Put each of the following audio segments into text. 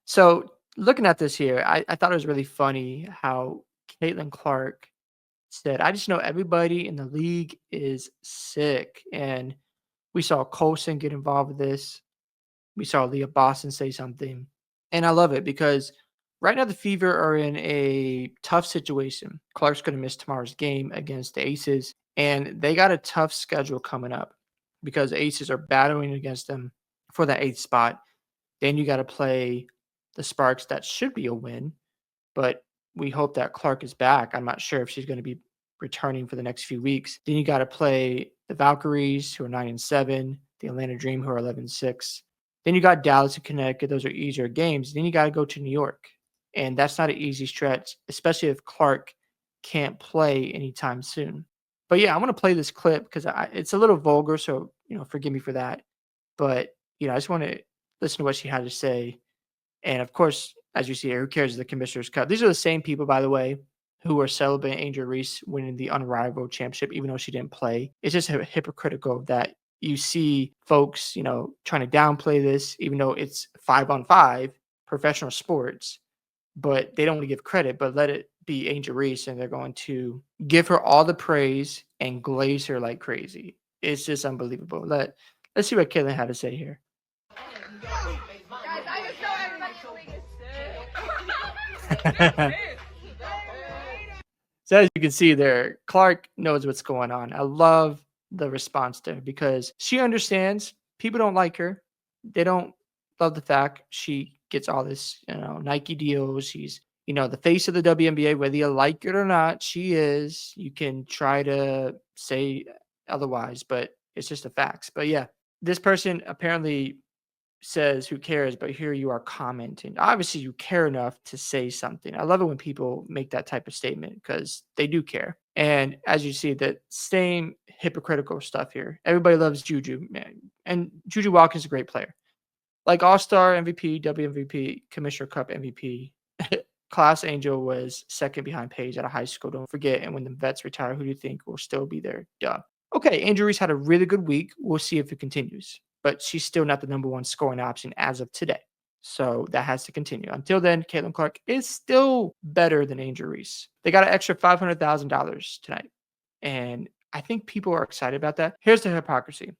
So looking at this here, I thought it was really funny how Caitlin Clark said, I just know everybody in the league is sick. And we saw Colson get involved with this. We saw Leah Boston say something. And I love it because right now the Fever are in a tough situation. Clark's going to miss tomorrow's game against the Aces. And they got a tough schedule coming up because the Aces are battling against them for that eighth spot. Then you got to play the Sparks. That should be a win, but we hope that Clark is back. I'm not sure if she's going to be returning for the next few weeks. Then you got to play the Valkyries, who are 9-7, the Atlanta Dream, who are 11-6. Then you got Dallas and Connecticut. Those are easier games. Then you got to go to New York, and that's not an easy stretch, especially if Clark can't play anytime soon. But yeah, I want to play this clip because it's a little vulgar, so forgive me for that. But I just want to listen to what she had to say. And of course, as you see here, who cares the Commissioners Cup? These are the same people, by the way, who were celebrating Angel Reese winning the unrivaled championship, even though she didn't play. It's just hypocritical that you see folks, trying to downplay this, even though it's 5-on-5 professional sports, but they don't want to give credit, but let it be Angel Reese, and they're going to give her all the praise and glaze her like crazy. It's just unbelievable. Let's see what Caitlin had to say here. So as you can see there, Clark knows what's going on. I love the response there because she understands people don't like her. They don't love the fact she gets all this, Nike deals. She's, the face of the WNBA, whether you like it or not, she is. You can try to say otherwise, but it's just the facts. But yeah, this person apparently says, "Who cares?" But here you are commenting. Obviously, you care enough to say something. I love it when people make that type of statement because they do care. And as you see, that same hypocritical stuff here. Everybody loves Juju, man, and Juju Watkins is a great player, like All Star MVP, WMVP, Commissioner Cup MVP. Class Angel was second behind Paige out of high school. Don't forget. And when the vets retire, who do you think will still be there? Duh. Okay, Angel Reese had a really good week. We'll see if it continues. But she's still not the number one scoring option as of today. So that has to continue. Until then, Caitlin Clark is still better than Angel Reese. They got an extra $500,000 tonight. And I think people are excited about that. Here's the hypocrisy.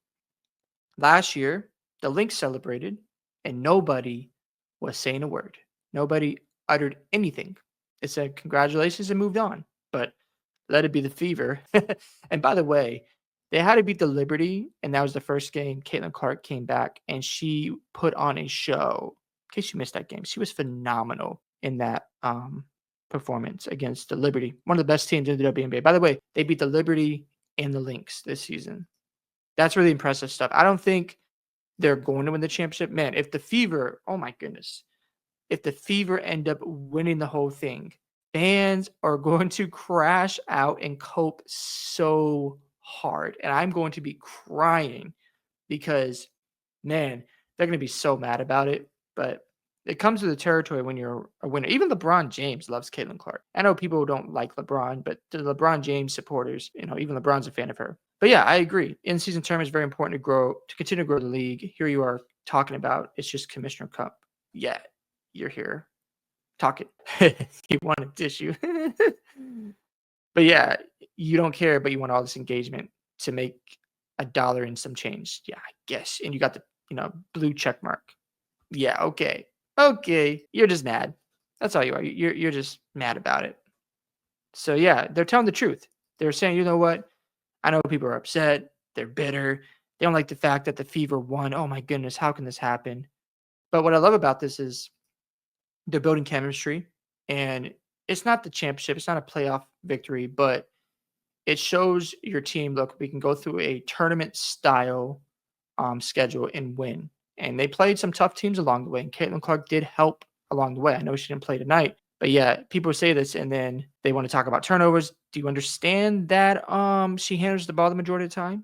Last year, the Lynx celebrated, and nobody was saying a word. Nobody uttered anything. It said congratulations and moved on. But let it be the Fever. And by the way, they had to beat the Liberty, and that was the first game. Caitlin Clark came back, and she put on a show. In case you missed that game, she was phenomenal in that performance against the Liberty, one of the best teams in the WNBA. By the way, they beat the Liberty and the Lynx this season. That's really impressive stuff. I don't think they're going to win the championship. Man, if the Fever, oh my goodness, if the Fever end up winning the whole thing, fans are going to crash out and cope so hard. And I'm going to be crying because, man, they're going to be so mad about it. But it comes with the territory when you're a winner. Even LeBron James loves Caitlin Clark. I know people don't like LeBron, but the LeBron James supporters, even LeBron's a fan of her. But yeah, I agree. In-season tournament is very important to continue to grow the league. Here you are talking about it's just Commissioner Cup. Yeah, you're here talking. You want a tissue. But yeah, you don't care, but you want all this engagement to make $1 and some change. Yeah, I guess. And you got the, blue check mark. Yeah, okay. Okay. You're just mad. That's all you are. You're just mad about it. So yeah, they're telling the truth. They're saying, you know what? I know people are upset. They're bitter. They don't like the fact that the Fever won. Oh my goodness, how can this happen? But what I love about this is they're building chemistry, and it's not the championship. It's not a playoff victory, but it shows your team, look, we can go through a tournament style schedule and win. And they played some tough teams along the way, and Caitlin Clark did help along the way. I know she didn't play tonight, but yeah, people say this and then they want to talk about turnovers. Do you understand that she handles the ball the majority of the time?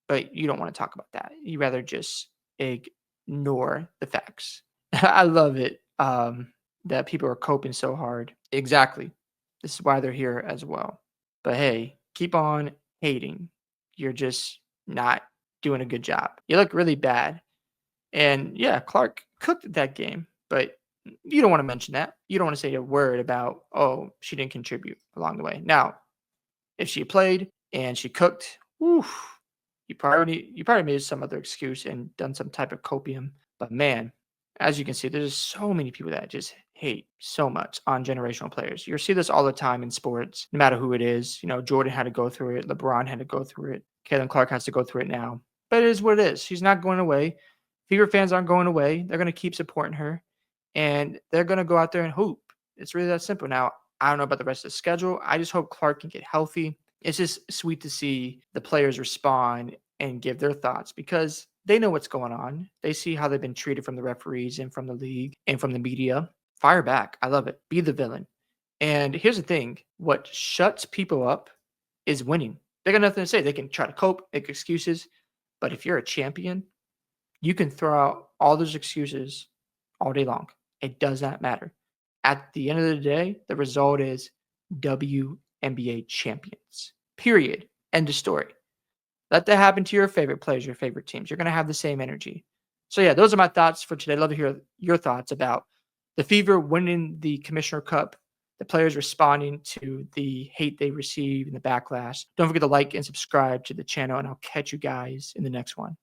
But you don't want to talk about that. You rather just ignore the facts. I love it that people are coping so hard. Exactly. This is why they're here as well. But hey, keep on hating. You're just not doing a good job. You look really bad. And yeah, Clark cooked that game, but You don't want to mention that. You don't want to say a word about, oh, she didn't contribute along the way. Now, if she played and she cooked, oof, you probably made some other excuse and done some type of copium. But man, as you can see, there's so many people that just hate so much on generational players. You see this all the time in sports, no matter who it is. Jordan had to go through it, LeBron had to go through it, Caitlin Clark has to go through it now. But it is what it is. She's not going away. Fever fans aren't going away. They're going to keep supporting her, and they're going to go out there and hoop. It's really that simple. Now, I don't know about the rest of the schedule. I just hope Clark can get healthy. It's just sweet to see the players respond and give their thoughts because they know what's going on. They see how they've been treated from the referees and from the league and from the media. Fire back. I love it. Be the villain. And here's the thing, what shuts people up is winning. They got nothing to say. They can try to cope, make excuses. But if you're a champion, you can throw out all those excuses all day long. It does not matter. At the end of the day, the result is WNBA champions. Period. End of story. Let that happen to your favorite players, your favorite teams. You're going to have the same energy. So, yeah, those are my thoughts for today. I'd love to hear your thoughts about the Fever winning the Commissioner Cup, the players responding to the hate they receive and the backlash. Don't forget to like and subscribe to the channel, and I'll catch you guys in the next one.